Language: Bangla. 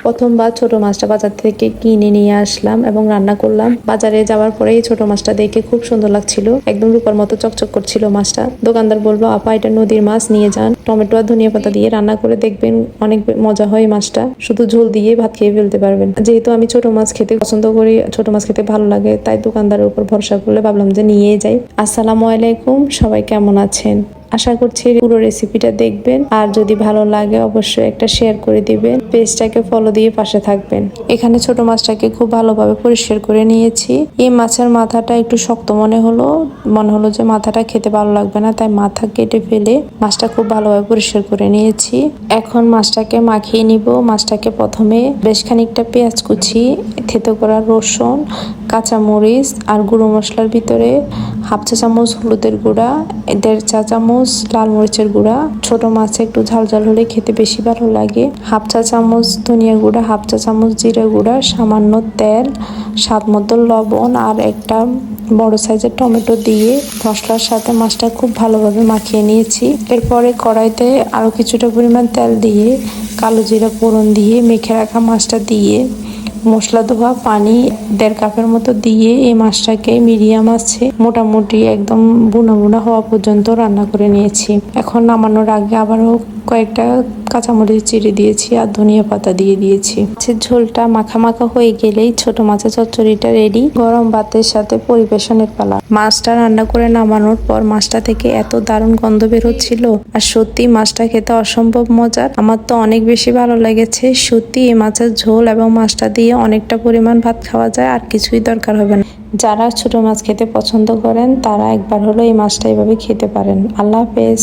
প্রথমবার ছোট মাছটা বাজার থেকে কিনে নিয়ে আসলাম এবং রান্না করলাম। বাজারে যাওয়ার পরে এই ছোট মাছটা দেখে খুব সুন্দর লাগছিল, একদম রূপার মতো চকচক করছিল মাছটা। দোকানদার বলবো, আপা এটা নদীর মাছ, নিয়ে যান, টমেটো আর ধনিয়া পাতা দিয়ে রান্না করে দেখবেন, অনেক মজা হয় মাছটা, শুধু ঝোল দিয়ে ভাত খেয়ে ফেলতে পারবেন। যেহেতু আমি ছোট মাছ খেতে পছন্দ করি, ছোট মাছ খেতে ভালো লাগে, তাই দোকানদারের উপর ভরসা করলে ভাবলাম যে নিয়ে যাই। আসসালামু আলাইকুম, সবাই কেমন আছেন? আশা করছি পুরো রেসিপিটা দেখবেন, আর যদি ভালো লাগে অবশ্যই একটা শেয়ার করে দিবেন, পেজটাকে ফলো দিয়ে পাশে থাকবেন। এখানে ছোট মাছটাকে খুব ভালোভাবে পরিষ্কার করে নিয়েছি। এই মাছের মাথাটা একটু শক্ত মনে হলো যে মাথাটা খেতে ভালো লাগবে না, তাই মাথা কেটে ফেলে মাছটা খুব ভালোভাবে পরিষ্কার করে নিয়েছি। এখন মাছটাকে মাখিয়ে নিব। মাছটাকে প্রথমে বেশ খানিকটা পেঁয়াজ কুচি, থেতো করা রসুন, কাঁচামরিচ আর গুঁড়ো মশলার ভিতরে হাফ চা চামচ হলুদের গুঁড়া, 1.5 চা চামচ লাল মরিচের গুঁড়া, ছোট মাছে একটু ঝাল ঝাল হলে খেতে বেশি ভালো লাগে, হাফ চা চামচ ধনিয়া গুঁড়া, হাফ চা চামচ জিরা গুঁড়া, সামান্য তেল, স্বাদ মতো লবণ আর একটা বড় সাইজের টমেটো দিয়ে মশলার সাথে মাছটা খুব ভালোভাবে মাখিয়ে নিয়েছি। এরপরে কড়াইতে আরো কিছুটা পরিমাণ তেল দিয়ে কালো জিরা ফোড়ন দিয়ে মেখে রাখা মাছটা দিয়ে মশলা ধোয়া পানি 1.5 কাপের মতো দিয়ে এই মাছটাকে মিডিয়াম আছে মোটামুটি একদম বুনা বুনা হওয়া পর্যন্ত রান্না করে নিয়েছি। এখন নামানোর আগে আবারও কয়েকটা কাঁচামরিচ চিড়ে দিয়েছি আর ধনিয়া পাতা দিয়ে দিয়েছি। মাছের ঝোলটা মাখা মাখা হয়ে গেলেই ছোট মাছের চচ্চড়িটা রেডি। গরম ভাতের সাথে পরিবেশনের পালা। মাছটা রান্না করে নামানোর পর মাছটা থেকে এত দারুণ গন্ধ বের হচ্ছিল, আর সত্যি মাছটা খেতে অসম্ভব মজার। আমার তো অনেক বেশি ভালো লেগেছে। সত্যি এই মাছের ঝোল এবং মাছটা দিয়ে অনেকটা পরিমাণ ভাত খাওয়া যায়, আর কিছুই দরকার হবে না। যারা ছোট মাছ খেতে পছন্দ করেন তারা একবার হলো এই মাছটা এভাবে খেতে পারেন। আল্লাহ হাফেজ।